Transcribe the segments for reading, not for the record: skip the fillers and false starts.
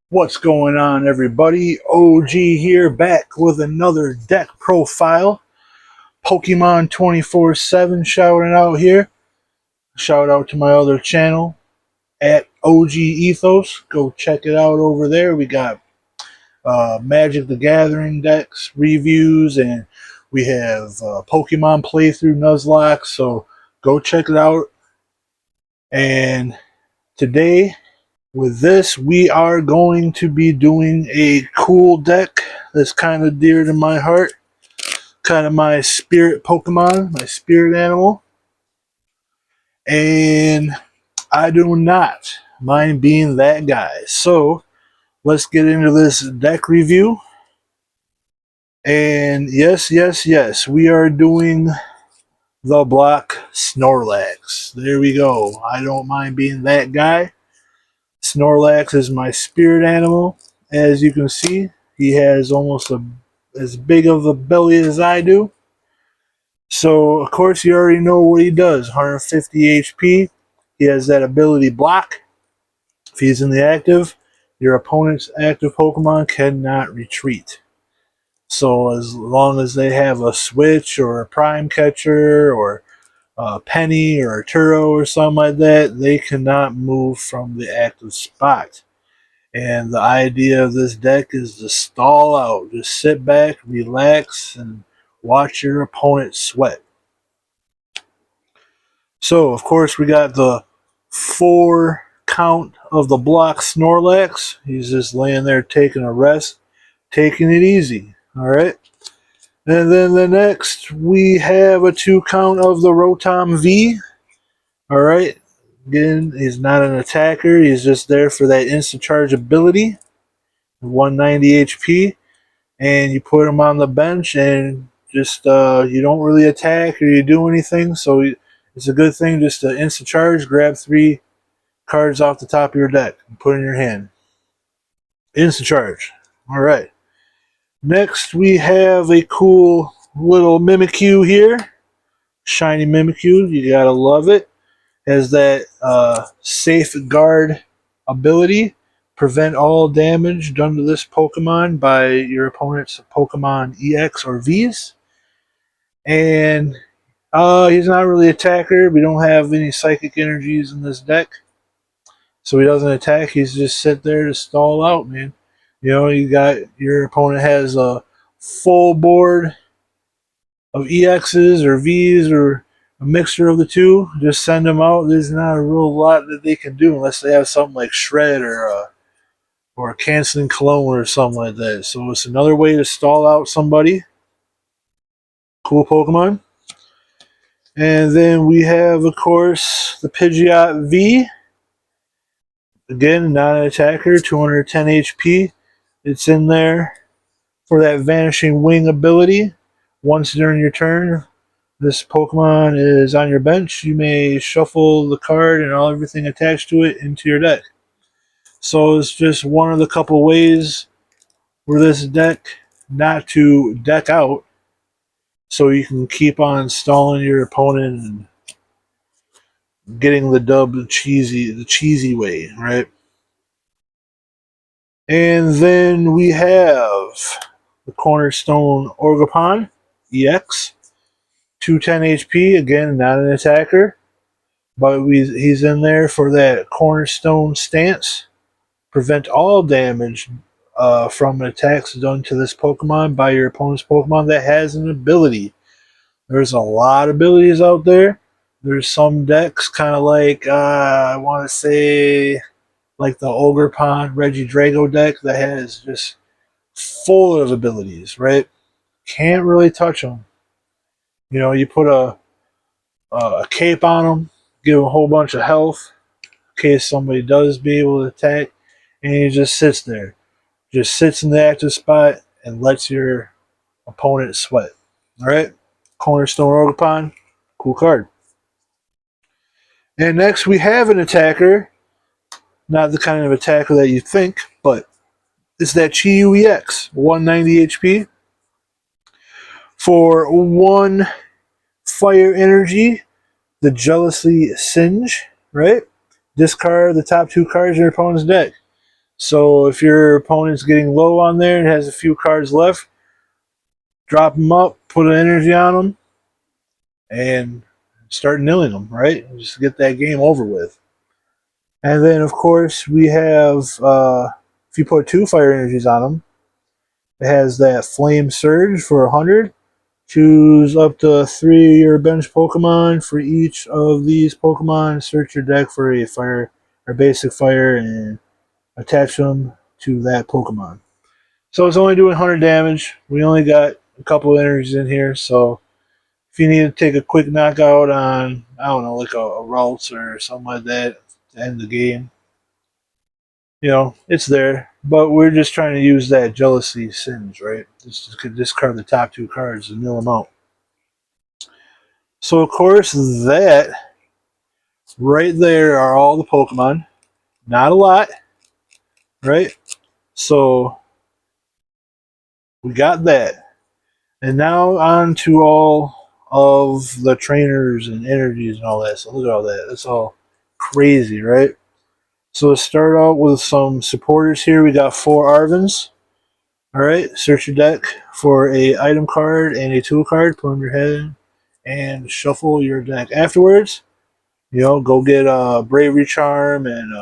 What's going on, everybody? OG here, back with another deck profile. Pokemon 24/7 shouting out here. Shout out to my other channel at OG Ethos. Go check it out over there. We got Magic the Gathering decks reviews, and we have Pokemon playthrough Nuzlocke. So go check it out. And today, with this, we are going to be doing a cool deck that's kind of dear to my heart. Kind of my spirit Pokemon, my spirit animal. And I do not mind being that guy. So, let's get into this deck review. And yes, we are doing the block Snorlax. There we go. I don't mind being that guy. Snorlax is my spirit animal. As you can see, he has almost as big of a belly as I do. So, of course, you already know what he does. 150 HP. He has that ability block. If he's in the active, your opponent's active Pokemon cannot retreat. So, as long as they have a switch or a prime catcher or a penny or a Turo or something like that, they cannot move from the active spot. And the idea of this deck is to stall out. Just sit back, relax, and watch your opponent sweat. So, of course, we got the 4 count of the block Snorlax. He's just laying there taking a rest, taking it easy. All right. And then the next, we have a 2 count of the Rotom V. All right. Again, he's not an attacker. He's just there for that instant charge ability. 190 HP. And you put him on the bench and just you don't really attack or you do anything. So it's a good thing just to instant charge, grab 3 cards off the top of your deck and put in your hand. Instant charge. All right. Next, we have a cool little Mimikyu here. Shiny Mimikyu. You gotta love it. Has that safeguard ability. Prevent all damage done to this Pokemon by your opponent's Pokemon EX or Vs. And he's not really an attacker. We don't have any psychic energies in this deck. So he doesn't attack. He's just sit there to stall out, man. You know, you got your opponent has a full board of EXs or Vs or a mixture of the two. Just send them out. There's not a real lot that they can do unless they have something like Shred or a canceling clone or something like that. So it's another way to stall out somebody. Cool Pokemon. And then we have, of course, the Pidgeot V. Again, not an attacker, 210 HP. It's in there for that Vanishing Wing ability. Once during your turn, this Pokemon is on your bench. You may shuffle the card and everything attached to it into your deck. So it's just one of the couple ways for this deck not to deck out, so you can keep on stalling your opponent and getting the dub the cheesy way, right? And then we have the Cornerstone Orgapon EX, 210 HP. Again, not an attacker, but he's in there for that Cornerstone stance. Prevent all damage from attacks done to this Pokemon by your opponent's Pokemon that has an ability. There's a lot of abilities out there. There's some decks, kind of like, I want to say, like the Ogerpon Regidrago deck that has just full of abilities, right? Can't really touch them. You know, you put a cape on them, give them a whole bunch of health in case somebody does be able to attack, and he just sits there. Just sits in the active spot and lets your opponent sweat. All right? Cornerstone Orgapon, cool card. And next we have an attacker. Not the kind of attacker that you think, but it's that Chi-Yu EX, 190 HP. For 1 fire energy, the Jealously Singe, right? Discard the top 2 cards in your opponent's deck. So if your opponent's getting low on there and has a few cards left, drop them up, put an energy on them, and start nilling them, right? Just get that game over with. And then, of course, we have, if you put two fire energies on them, it has that Flame Surge for 100. Choose up to 3 of your bench Pokemon. For each of these Pokemon, search your deck for a fire or basic fire and attach them to that Pokemon. So it's only doing 100 damage. We only got a couple of energies in here, so if you need to take a quick knockout on, I don't know, like a Ralts or something like that to end the game, it's there. But we're just trying to use that Jealousy Singe, right? Just to discard the top two cards and mill them out. So, of course, that right there are all the Pokemon. Not a lot, right? So, we got that. And now on to all of the trainers and energies and all that. So, look at all that. That's all crazy, right? So, let's start out with some supporters here. We got 4 Arvins. Alright, search your deck for a item card and a tool card. Put them in your head and shuffle your deck. Afterwards, go get a Bravery Charm and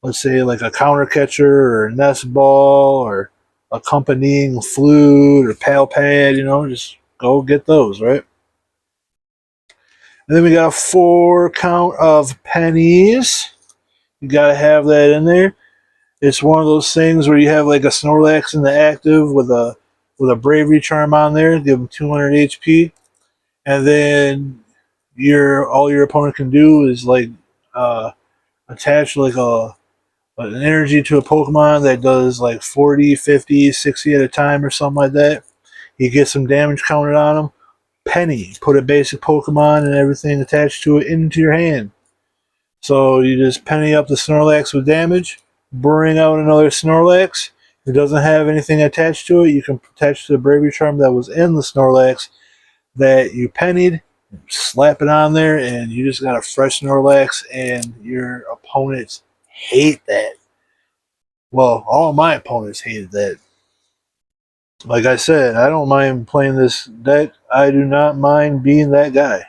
let's say like a Counter Catcher or a Nest Ball or accompanying Flute or Pal Pad. Just go get those, right? And then we got a 4 count of pennies. You gotta have that in there. It's one of those things where you have like a Snorlax in the active with a Bravery Charm on there, give them 200 HP, and then all your opponent can do is like attach like an energy to a Pokemon that does like 40, 50, 60 at a time or something like that. You get some damage counted on them. Penny, put a basic Pokemon and everything attached to it into your hand. So you just penny up the Snorlax with damage, bring out another Snorlax. If it doesn't have anything attached to it, you can attach to the Bravery Charm that was in the Snorlax that you pennied, slap it on there, and you just got a fresh Snorlax, and your opponents hate that. Well, all my opponents hated that. Like I said, I don't mind playing this deck. I do not mind being that guy.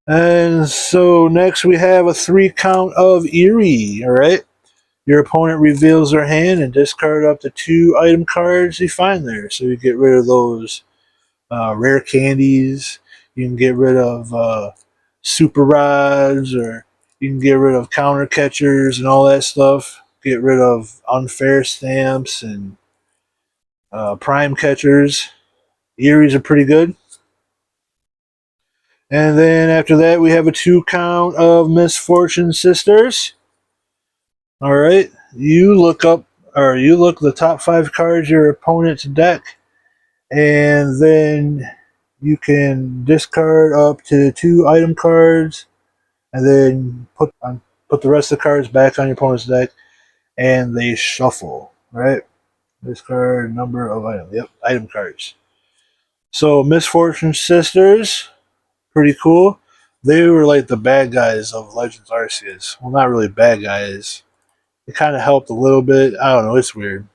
And so next we have a 3 count of Eerie, alright? Your opponent reveals their hand and discard up to 2 item cards you find there. So you get rid of those rare candies. You can get rid of super rods, or you can get rid of counter catchers and all that stuff. Get rid of unfair stamps and prime catchers. Eries are pretty good. And then after that, we have a 2 count of Misfortune Sisters. All right, you look the top 5 cards your opponent's deck, and then you can discard up to 2 item cards, and then put the rest of the cards back on your opponent's deck, and they shuffle. Right, discard number of items. Yep, item cards. So Misfortune Sisters, pretty cool. They were like the bad guys of Legends Arceus. Well, not really bad guys. It kind of helped a little bit. I don't know. It's weird.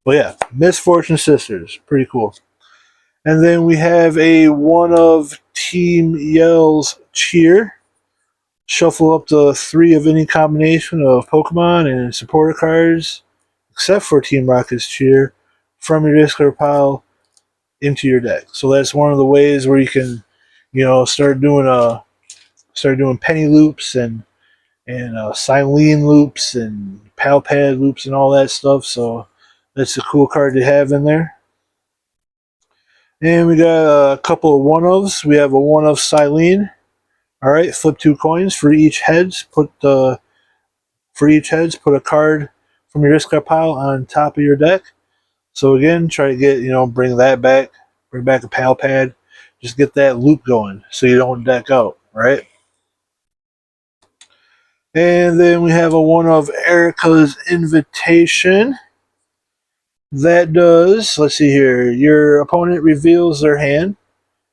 But yeah, Misfortune Sisters. Pretty cool. And then we have a one of Team Yell's Cheer. Shuffle up to 3 of any combination of Pokemon and supporter cards, except for Team Rocket's Cheer, from your discard pile into your deck. So that's one of the ways where you can, start doing penny loops and Silene loops and Pal Pad loops and all that stuff. So that's a cool card to have in there. And we got a couple of one-ofs. We have a one-of Silene. All right, flip 2 coins for each heads. Put a card from your discard pile on top of your deck. So again, try to bring that back. Bring back a Pal Pad. Just get that loop going so you don't deck out, right? And then we have a one of Erica's Invitation. That does, let's see here, your opponent reveals their hand,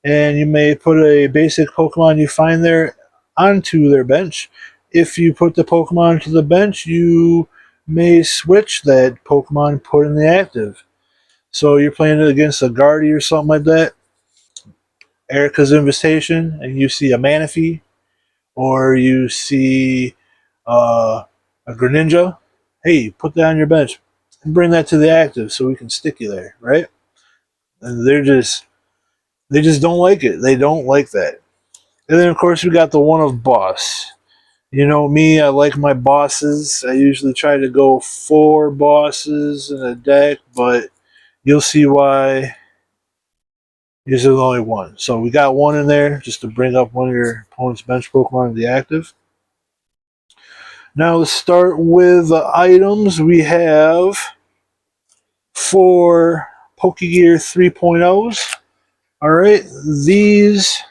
and you may put a basic Pokemon you find there onto their bench. if you put the Pokemon to the bench, you may switch that Pokemon put in the active. So you're playing it against a Guardy or something like that, Erica's Invitation, and you see a Manaphy, or you see uh, a Greninja. Hey, put that on your bench and bring that to the active so we can stick you there, right? And they just don't like it. They don't like that. And then of course we got the one of boss. You know me, I like my bosses. I usually try to go 4 bosses in a deck, but you'll see why there's only one. So we got one in there just to bring up one of your opponent's bench Pokemon to the active. Now let's start with the items. We have 4 Pokegear 3.0s. Alright, these,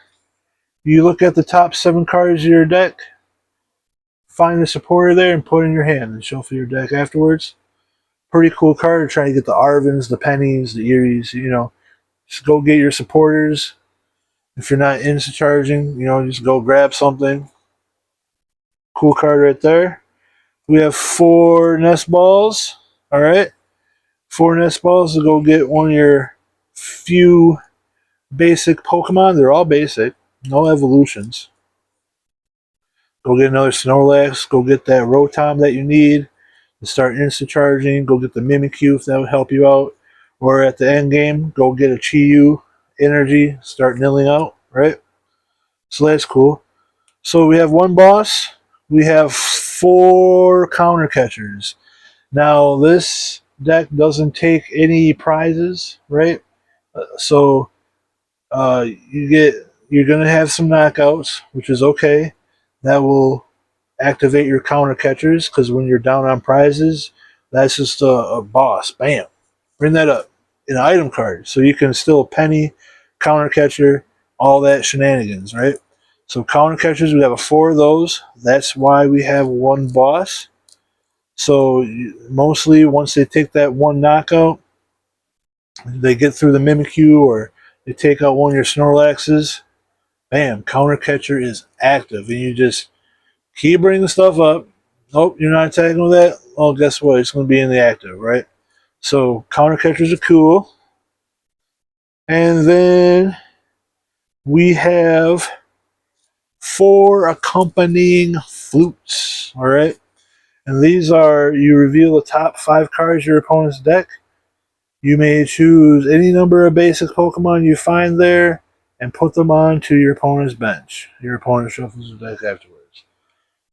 you look at the top 7 cards of your deck, find the supporter there and put it in your hand and shuffle your deck afterwards. Pretty cool card. Trying to get the Arvins, the Pennies, the Eries, you know. Just go get your supporters. If you're not into charging, you know, just go grab something. Cool card right there. We have 4 Nest Balls. Alright. 4 Nest Balls to go get one of your few basic Pokemon. They're all basic. No evolutions. Go get another Snorlax. Go get that Rotom that you need to start insta charging. Go get the Mimikyu if that would help you out. Or at the end game, go get a Chi-Yu energy. Start nilling out, right? So that's cool. So we have 1 boss. We have 4 counter catchers. Now this deck doesn't take any prizes, right? So you're gonna have some knockouts, which is okay. That will activate your counter catchers because when you're down on prizes, that's just a boss. Bam, bring that up in an item card, so you can still penny, counter catcher, all that shenanigans, right? So counter catchers, we have 4 of those. That's why we have 1 boss. So mostly once they take that 1 knockout, they get through the Mimikyu or they take out one of your Snorlaxes. Bam, counter catcher is active, and you just keep bringing stuff up. Nope, you're not attacking with that. Oh, guess what? It's going to be in the active, right? So counter catchers are cool. And then we have 4 accompanying flutes. All right. And these are, you reveal the top 5 cards of your opponent's deck. You may choose any number of basic Pokemon you find there and put them onto your opponent's bench. Your opponent shuffles the deck afterwards.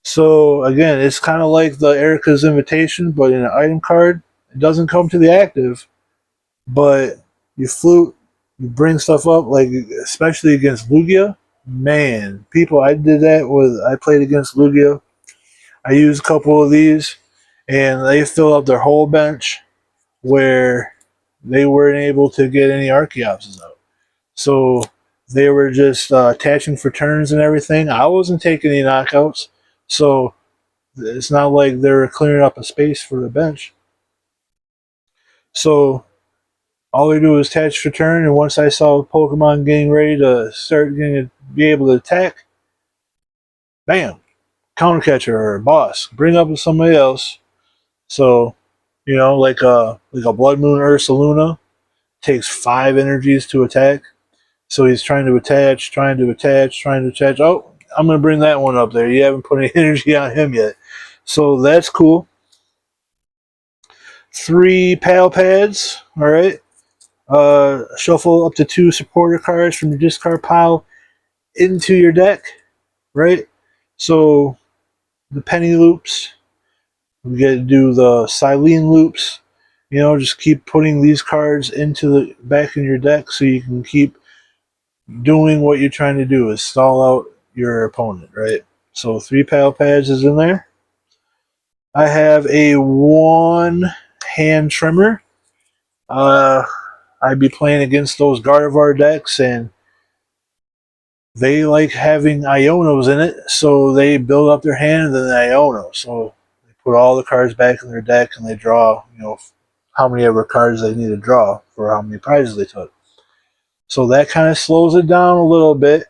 So again, it's kind of like the Erica's Invitation, but in an item card. It doesn't come to the active, but you flute, you bring stuff up, like especially against Lugia. Man, people, I did that with, I played against Lugia. I used a couple of these, and they fill up their whole bench where they weren't able to get any Archeopses out. So they were just attaching for turns and everything. I wasn't taking any knockouts, so it's not like they're clearing up a space for the bench. So all they do is attach for turn, and once I saw Pokemon getting ready to start getting to be able to attack, bam, counter catcher or boss, bring up somebody else. So, you know, like a Blood Moon Ursaluna takes 5 energies to attack. So he's trying to attach, trying to attach, trying to attach. Oh, I'm going to bring that one up there. You haven't put any energy on him yet. So that's cool. 3 Pal Pads. All right. Shuffle up to 2 supporter cards from your discard pile into your deck. Right. So the penny loops. We get to do the Silene loops. You know, just keep putting these cards into the back in your deck so you can keep doing what you're trying to do is stall out your opponent, right? So 3 Pal Pads is in there. I have a 1 hand trimmer. I'd be playing against those Gardevoir decks, and they like having Ionos in it, so they build up their hand and then Iono. So they put all the cards back in their deck and they draw, you know, how many ever cards they need to draw for how many prizes they took. So that kind of slows it down a little bit.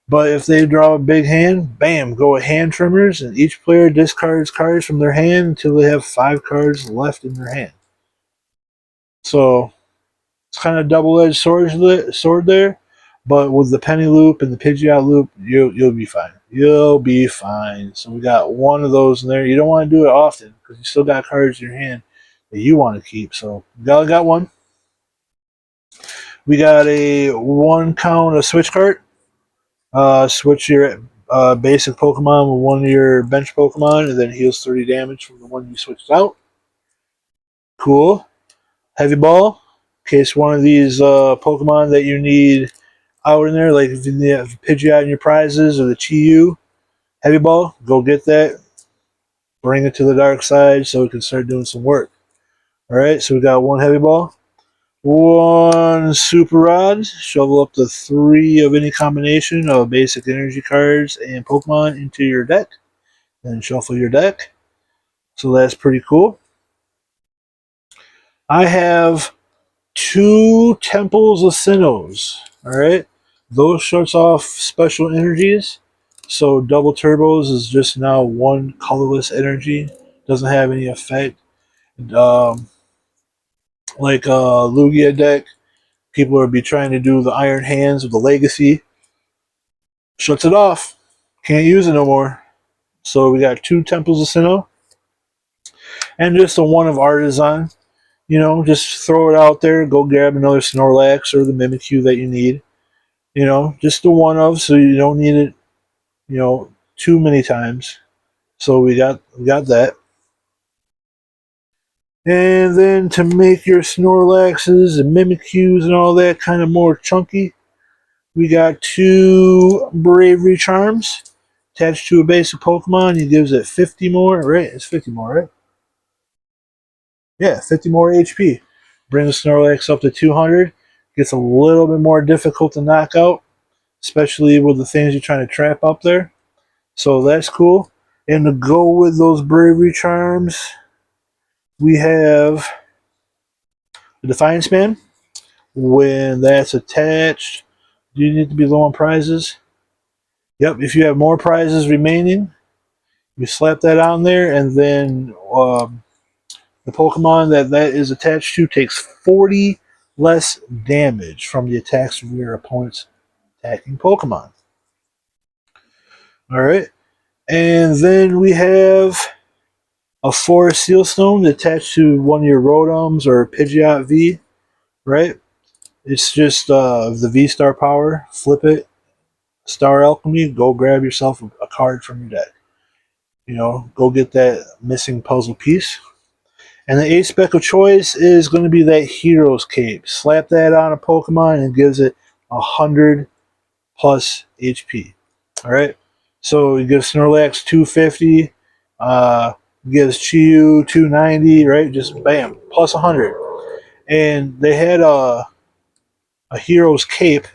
But if they draw a big hand, bam, go with hand trimmers, and each player discards cards from their hand until they have 5 cards left in their hand. So it's kind of double-edged sword there, but with the penny loop and the Pidgeot loop, you'll be fine. You'll be fine. So we got one of those in there. You don't want to do it often because you still got cards in your hand that you want to keep. So we got one. We got a 1 count of switch card. Switch your basic Pokemon with one of your bench Pokemon, and then heals 30 damage from the one you switched out. Cool. Heavy Ball. In case one of these Pokemon that you need out in there, like if you have Pidgeot in your prizes or the Chi-Yu, Heavy Ball, go get that. Bring it to the dark side so it can start doing some work. Alright, so we got 1 Heavy Ball. 1 Super Rod. Shovel up to 3 of any combination of basic energy cards and Pokemon into your deck. Then shuffle your deck. So that's pretty cool. I have 2 Temples of Sinnohs. Alright? Those shuts off special energies. So double turbos is just now 1 colorless energy. Doesn't have any effect. Um, like Lugia deck, people would be trying to do the Iron Hands with the Legacy. Shuts it off. Can't use it no more. So we got 2 Temples of Sinnoh. And just a 1 of Artisan. You know, just throw it out there. Go grab another Snorlax or the Mimikyu that you need. You know, just the 1 of, so you don't need it, you know, too many times. So we got that. And then to make your Snorlaxes and Mimikyus and all that kind of more chunky, we got 2 Bravery Charms attached to a basic Pokemon. He gives it 50 more, right? It's 50 more, right? Yeah, 50 more HP. Brings Snorlax up to 200. Gets a little bit more difficult to knock out, especially with the things you're trying to trap up there. So that's cool. And to go with those Bravery Charms, we have the Defiance Man. When that's attached, do you need to be low on prizes? Yep, if you have more prizes remaining, you slap that on there, and then the Pokemon that is attached to takes 40 less damage from the attacks of your opponent's attacking Pokemon. Alright, and then we have a Forest Seal Stone attached to one of your Rotoms or Pidgeot V, right? It's just the V Star power. Flip it, Star Alchemy, go grab yourself a card from your deck. You know, go get that missing puzzle piece. And the 8 spec of choice is going to be that Hero's Cape. Slap that on a Pokemon and it gives it 100 plus HP. Alright? So it gives Snorlax 250, gives Chi-Yu 290, right? Just bam, plus 100. And they had a Hero's Cape.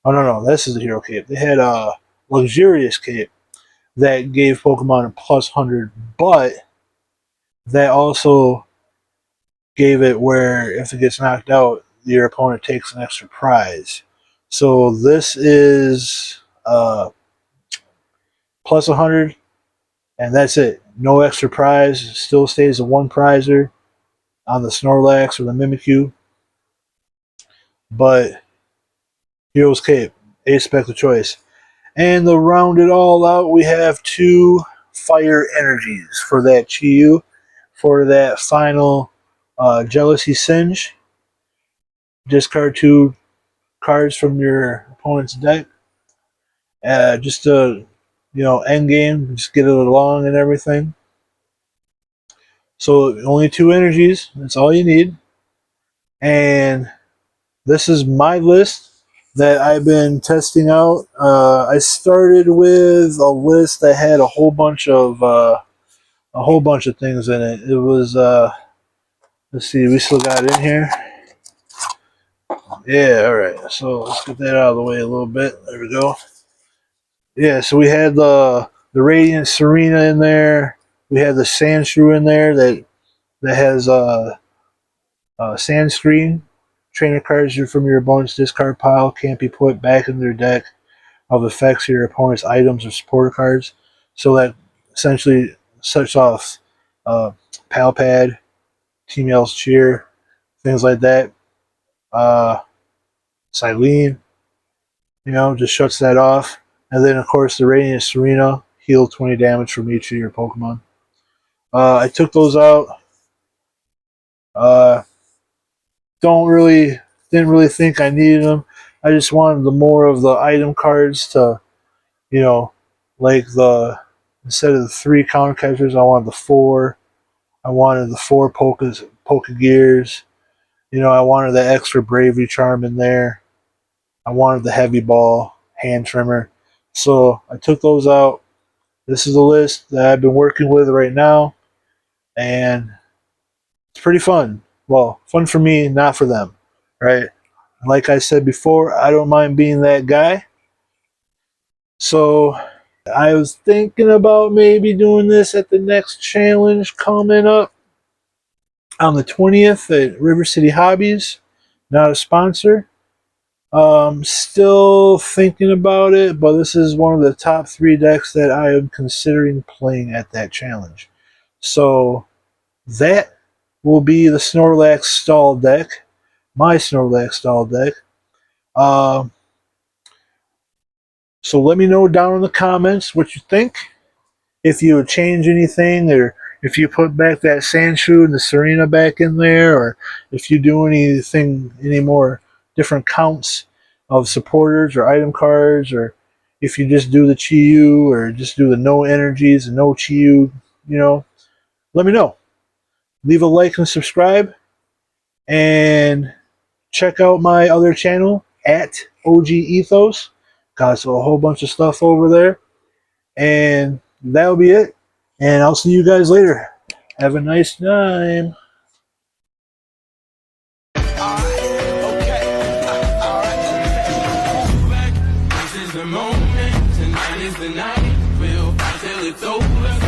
Oh, no, this is a Hero Cape. They had a Luxurious Cape that gave Pokemon a plus 100, but that also gave it where if it gets knocked out, your opponent takes an extra prize. So this is plus 100, and that's it. No extra prize. It still stays a 1 prizer on the Snorlax or the Mimikyu. But Hero's Cape, 8 spec of choice. And to round it all out, we have 2 fire energies for that Chi-Yu. For that final Jealousy Singe, discard 2 cards from your opponent's deck. Just to, end game, just get it along and everything. So only 2 energies, that's all you need. And this is my list that I've been testing out. I started with a list that had a whole bunch of things in it. It was let's see, we still got it in here. Yeah, all right. So let's get that out of the way a little bit. There we go. Yeah, so we had the Radiant Serena in there. We had the Sandshrew in there that has Sand Screen. Trainer cards from your opponent's discard pile can't be put back in their deck of effects to your opponent's items or supporter cards. So that essentially sets off Pal Pad, Team Yell's Cheer, things like that. Silene, just shuts that off. And then, of course, the Radiant Serena, heal 20 damage from each of your Pokemon. I took those out. Uh, didn't really think I needed them. I just wanted the more of the item cards to, like instead of the 3 counter catchers, I wanted the 4. I wanted the 4 Poke Gears. I wanted the extra Bravery Charm in there. I wanted the Heavy Ball, Hand Trimmer. So I took those out. This is the list that I've been working with right now. And it's pretty fun. Well, fun for me, not for them. Right? Like I said before, I don't mind being that guy. So I was thinking about maybe doing this at the next challenge coming up on the 20th at River City Hobbies. Not a sponsor. Still thinking about it, but this is one of the top 3 decks that I am considering playing at that challenge. So that will be the Snorlax stall deck, my Snorlax stall deck. So let me know down in the comments what you think. If you would change anything, or if you put back that Sandshrew and the Serena back in there, or if you do any more different counts of supporters or item cards, or if you just do the Chi-Yu or just do the no energies and no Chi-Yu, let me know. Leave a like and subscribe, and check out my other channel at OG Ethos. Got a whole bunch of stuff over there. And that'll be it. And I'll see you guys later. Have a nice time. This is the moment. Tonight is the night. We'll fight till it's over.